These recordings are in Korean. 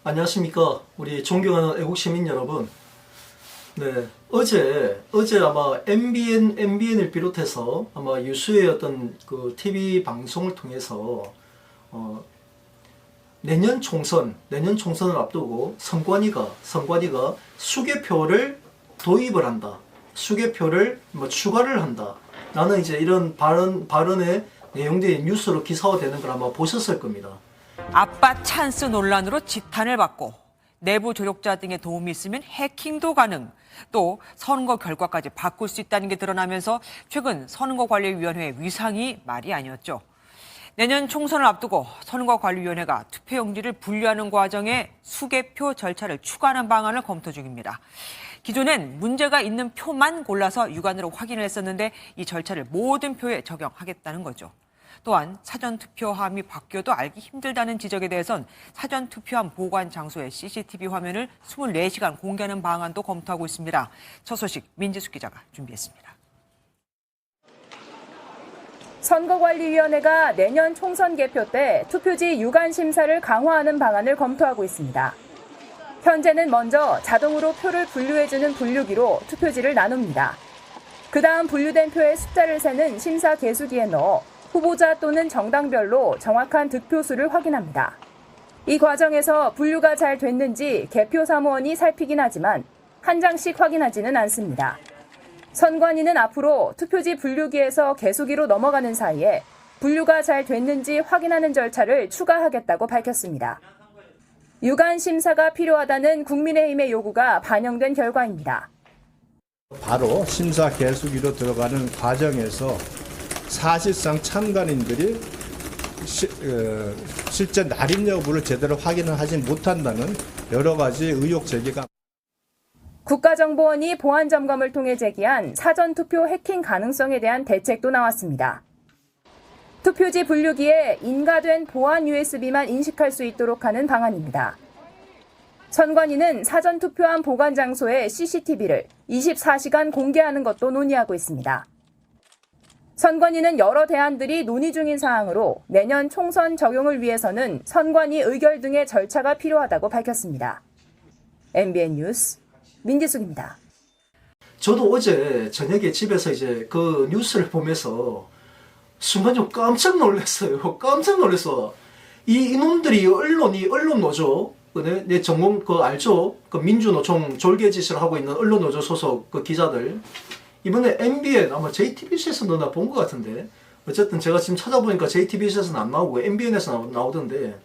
안녕하십니까. 우리 존경하는 애국 시민 여러분. 네. 어제 아마 MBN을 비롯해서 아마 유수의 어떤 그 TV 방송을 통해서, 내년 총선을 앞두고 선관위가 수개표를 도입을 한다. 수개표를 추가를 한다. 라는 이제 이런 발언의 내용들이 뉴스로 기사화되는 걸 아마 보셨을 겁니다. 아빠 찬스 논란으로 지탄을 받고 내부 조력자 등의 도움이 있으면 해킹도 가능, 또 선거 결과까지 바꿀 수 있다는 게 드러나면서 최근 선거관리위원회의 위상이 말이 아니었죠. 내년 총선을 앞두고 선거관리위원회가 투표용지를 분류하는 과정에 수개표 절차를 추가하는 방안을 검토 중입니다. 기존엔 문제가 있는 표만 골라서 육안으로 확인을 했었는데 이 절차를 모든 표에 적용하겠다는 거죠. 또한 사전투표함이 바뀌어도 알기 힘들다는 지적에 대해선 사전투표함 보관 장소의 CCTV 화면을 24시간 공개하는 방안도 검토하고 있습니다. 첫 소식 민지숙 기자가 준비했습니다. 선거관리위원회가 내년 총선 개표 때 투표지 유관 심사를 강화하는 방안을 검토하고 있습니다. 현재는 먼저 자동으로 표를 분류해주는 분류기로 투표지를 나눕니다. 그 다음 분류된 표의 숫자를 세는 심사 계수기에 넣어 후보자 또는 정당별로 정확한 득표수를 확인합니다. 이 과정에서 분류가 잘 됐는지 개표 사무원이 살피긴 하지만 한 장씩 확인하지는 않습니다. 선관위는 앞으로 투표지 분류기에서 계수기로 넘어가는 사이에 분류가 잘 됐는지 확인하는 절차를 추가하겠다고 밝혔습니다. 유관 심사가 필요하다는 국민의힘의 요구가 반영된 결과입니다. 바로 심사 계수기로 들어가는 과정에서 사실상 참관인들이 실제 날인 여부를 제대로 확인을 하지 못한다는 여러 가지 의혹 제기가. 국가정보원이 보안 점검을 통해 제기한 사전투표 해킹 가능성에 대한 대책도 나왔습니다. 투표지 분류기에 인가된 보안 USB만 인식할 수 있도록 하는 방안입니다. 선관위는 사전투표함 보관 장소에 CCTV를 24시간 공개하는 것도 논의하고 있습니다. 선관위는 여러 대안들이 논의 중인 사항으로 내년 총선 적용을 위해서는 선관위 의결 등의 절차가 필요하다고 밝혔습니다. MBN 뉴스 민지숙입니다. 저도 어제 저녁에 집에서 이제 그 뉴스를 보면서 순간 좀 깜짝 놀랐어요. 깜짝 놀랐어. 이놈들이 언론 노조, 내 전공 알죠? 그 민주노총 졸개짓을 하고 있는 언론 노조 소속 그 기자들. 이번에 MBN 아마 JTBC에서 나 본 것 같은데, 어쨌든 제가 지금 찾아보니까 JTBC에서는 안 나오고 MBN에서 나오던데,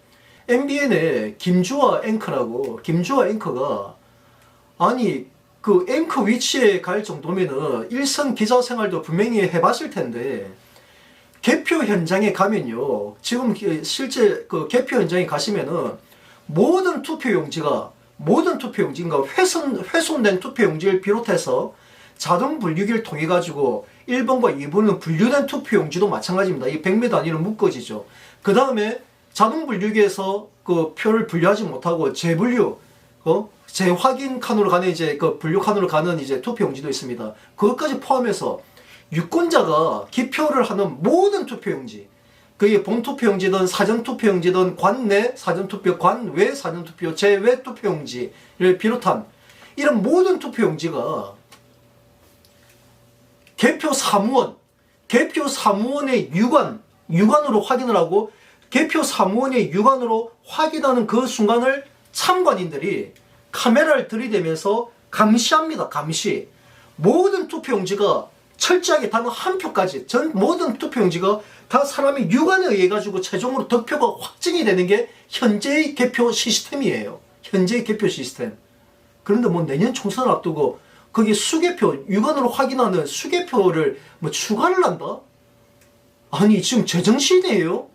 MBN에 김주아 앵커가 아니 그 앵커 위치에 갈 정도면은 일선 기자 생활도 분명히 해봤을 텐데, 개표 현장에 가면요, 지금 실제 그 개표 현장에 가시면은 모든 투표용지가 훼손된 투표용지를 비롯해서 자동 분류기를 통해 가지고 1번과 2번은 분류된 투표용지도 마찬가지입니다. 이 100m 단위로 묶어지죠. 그 다음에 자동 분류기에서 그 표를 분류하지 못하고 재분류, 재확인 칸으로 가는 이제 그 분류 칸으로 가는 이제 투표용지도 있습니다. 그것까지 포함해서 유권자가 기표를 하는 모든 투표용지, 그게 본투표용지든 사전투표용지든 관내 사전투표, 관외 사전투표, 제외 투표용지를 비롯한 이런 모든 투표용지가 개표 사무원의 유관으로 확인을 하고, 개표 사무원의 유관으로 확인하는 그 순간을 참관인들이 카메라를 들이대면서 감시합니다. 감시. 모든 투표용지가 철저하게 단 한 표까지, 모든 투표용지가 다 사람의 유관에 의해 가지고 최종으로 득표가 확정이 되는 게 현재의 개표 시스템이에요. 현재의 개표 시스템. 그런데 뭐 내년 총선을 앞두고 거기 수개표, 유관으로 확인하는 수개표를 뭐 추가를 한다? 아니, 지금 제정신이에요?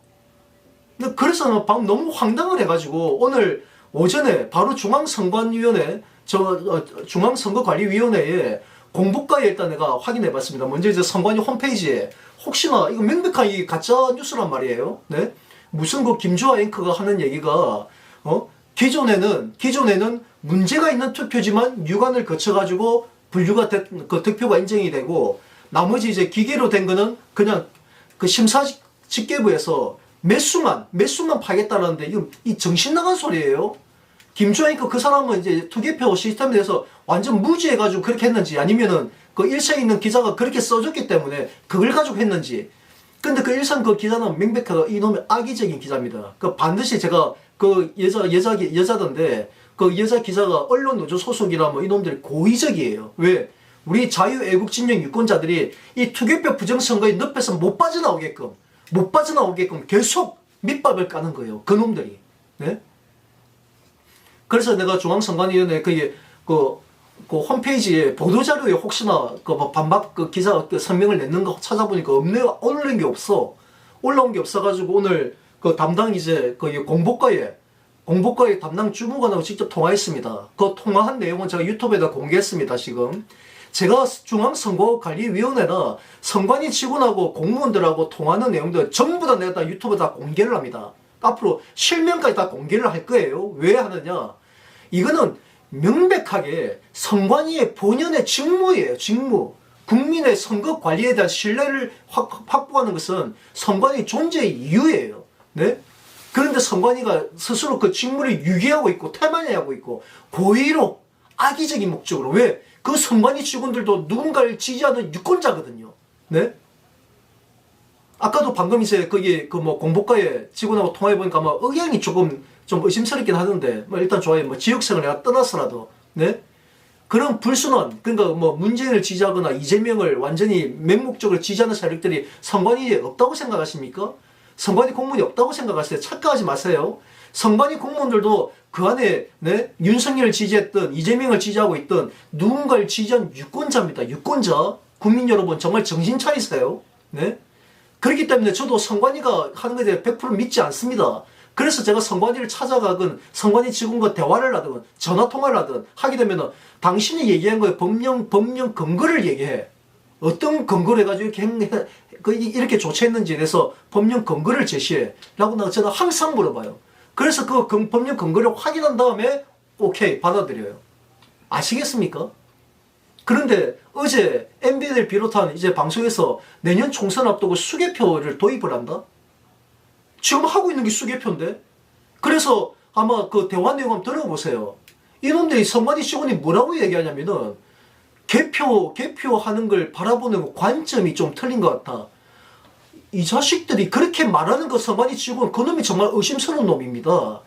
그래서 방금 너무 황당을 해가지고 오늘 오전에 바로 중앙선거관리위원회에 공보가에 일단 내가 확인해봤습니다. 먼저 이제 선관위 홈페이지에 혹시나 이거 명백한 이 가짜 뉴스란 말이에요. 네? 무슨 그 김주아 앵커가 하는 얘기가 기존에는 문제가 있는 투표지만 유관을 거쳐가지고 분류가 그 득표가 인정이 되고, 나머지 이제 기계로 된 거는 그냥 그 심사 집계부에서 몇 수만 파겠다는데, 이거 이 정신 나간 소리예요. 김주환이니까 그 사람은 이제 투개표 시스템에 대해서 완전 무지해가지고 그렇게 했는지 아니면은 그 일선에 있는 기자가 그렇게 써줬기 때문에 그걸 가지고 했는지. 근데 그 일선 그 기자는 명백하게 이놈의 악의적인 기자입니다. 그 반드시 제가 그 여자던데 그 여자 기자가 언론노조 소속이라 뭐 이놈들이 고의적이에요. 왜? 우리 자유애국진영 유권자들이 이 투개표 부정선거의 늪에서 못 빠져나오게끔 계속 밑밥을 까는 거예요. 그놈들이. 네? 그래서 내가 중앙선관위원회 그 홈페이지에 보도자료에 혹시나 그 반박 그 기사 그 성명을 냈는 거 찾아보니까 없네요. 올라온 게 없어. 올라온 게 없어가지고 오늘 그 담당 이제 그 공보과에 담당 주무관하고 직접 통화했습니다. 그 통화한 내용은 제가 유튜브에다 공개했습니다. 지금 제가 중앙선거관리위원회나 선관위 직원하고 공무원들하고 통화하는 내용들 전부 다 내가 다 유튜브에 다 공개를 합니다. 앞으로 실명까지 다 공개를 할 거예요. 왜 하느냐? 이거는 명백하게 선관위의 본연의 직무예요. 직무. 국민의 선거 관리에 대한 신뢰를 확보하는 것은 선관위 존재의 이유예요. 네? 그런데 선관위가 스스로 그 직무를 유기하고 있고 태만하고 있고 고의로 악의적인 목적으로. 왜? 그 선관위 직원들도 누군가를 지지하는 유권자거든요. 네? 아까도 방금 이제 거기 그 뭐 공보과에 직원하고 통화해 보니까 뭐 의향이 좀 의심스럽긴 하던데 뭐 일단 좋아요. 뭐 지역성을 내가 떠나서라도 네 그런 불순한 그러니까 뭐 문재인을 지지하거나 이재명을 완전히 맹목적으로 지지하는 세력들이 선관위에 없다고 생각하십니까? 선관위 공무원이 없다고 생각하세요? 착각하지 마세요. 선관위 공무원들도 그 안에 네 윤석열을 지지했던 이재명을 지지하고 있던 누군가를 지지한 유권자입니다. 유권자 국민 여러분 정말 정신 차리세요. 네. 그렇기 때문에 저도 선관위가 하는 것에 대해 100% 믿지 않습니다. 그래서 제가 선관위를 찾아가건 선관위 직원과 대화를 하든 전화통화를 하든 하게 되면 당신이 얘기한 거에 법령 근거를 얘기해. 어떤 근거를 해가지고 이렇게 조치했는지에 대해서 법령 근거를 제시해. 라고 저는 항상 물어봐요. 그래서 그 법령 근거를 확인한 다음에 오케이 받아들여요. 아시겠습니까? 그런데 어제 MBN을 비롯한 이제 방송에서 내년 총선 앞두고 수개표를 도입을 한다? 지금 하고 있는 게 수개표인데? 그래서 아마 그 대화 내용 한번 들어보세요. 이놈들이 선관위 직원이 뭐라고 얘기하냐면은 개표하는 걸 바라보는 관점이 좀 틀린 것 같아. 이 자식들이 그렇게 말하는 그 선관위 직원 그놈이 정말 의심스러운 놈입니다.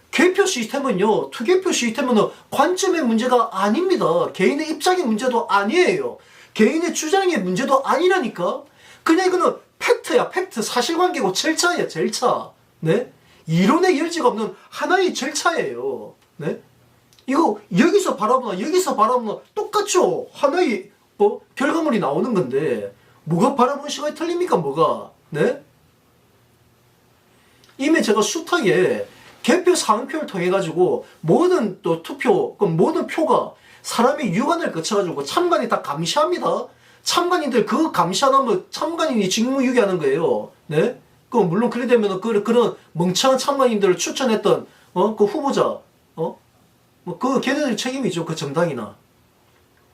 개표 시스템은요, 투개표 시스템은 관점의 문제가 아닙니다. 개인의 입장의 문제도 아니에요. 개인의 주장의 문제도 아니라니까. 그냥 이거는 팩트야, 팩트. 사실관계고 절차야, 절차. 네? 이론의 열지가 없는 하나의 절차예요. 네? 이거 여기서 바라보나 똑같죠. 하나의 결과물이 나오는 건데 뭐가 바라보는 시각이 틀립니까? 뭐가? 네? 이미 제가 숱하게 개표 상표를 통해 가지고 모든 또 투표, 모든 표가 사람의 유관을 거쳐가지고 참관이 다 감시합니다. 참관인들 그 감시 안 하면 참관인이 직무유기하는 거예요. 네? 물론 그래 되면 그런 멍청한 참관인들을 추천했던 그 후보자, 그 걔네들 책임이죠. 그 정당이나.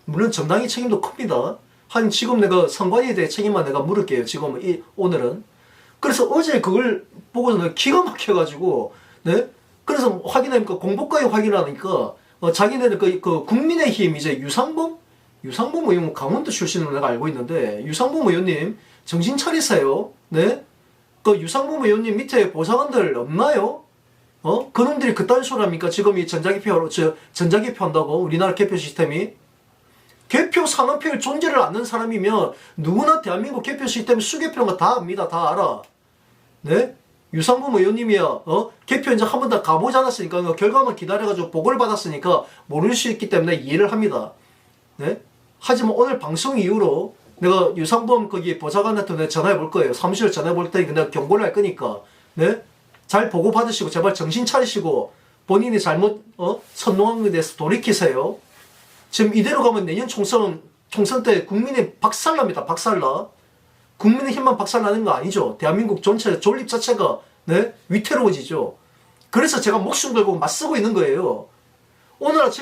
물론 정당의 책임도 큽니다. 한 지금 내가 선관위에 대해 책임만 내가 물을게요. 지금 오늘은. 그래서 어제 그걸 보고서 기가 막혀가지고 네? 그래서 확인하니까 공보과에 확인하니까 자기네들 그 국민의힘 이제 유상범 의원 강원도 출신으로 내가 알고 있는데 유상범 의원님 정신 차리세요. 네? 그 유상범 의원님 밑에 보좌관들 없나요? 그놈들이 그딴 소리 합니까? 지금 이 전자개표 한다고 우리나라 개표 시스템이 개표 상한표의 존재를 아는 사람이면 누구나 대한민국 개표 시스템 수개표라는 거 다 압니다. 다 알아. 네? 유상범 의원님이야, 개표 이제 한 번 더 가보지 않았으니까, 결과만 기다려가지고 보고를 받았으니까 모를 수 있기 때문에 이해를 합니다. 네? 하지만 오늘 방송 이후로 내가 유상범 거기 보좌관한테 내가 전화해 볼 거예요. 사무실에 전화해 볼 테니까 내가 경고를 할 거니까, 네? 잘 보고 받으시고, 제발 정신 차리시고, 본인이 잘못, 선동한 것에 대해서 돌이키세요. 지금 이대로 가면 내년 총선 때 국민이 박살납니다. 박살나. 국민의힘만 박살나는 거 아니죠. 대한민국 전체 존립 자체가 네? 위태로워지죠. 그래서 제가 목숨 걸고 맞서고 있는 거예요. 오늘 아침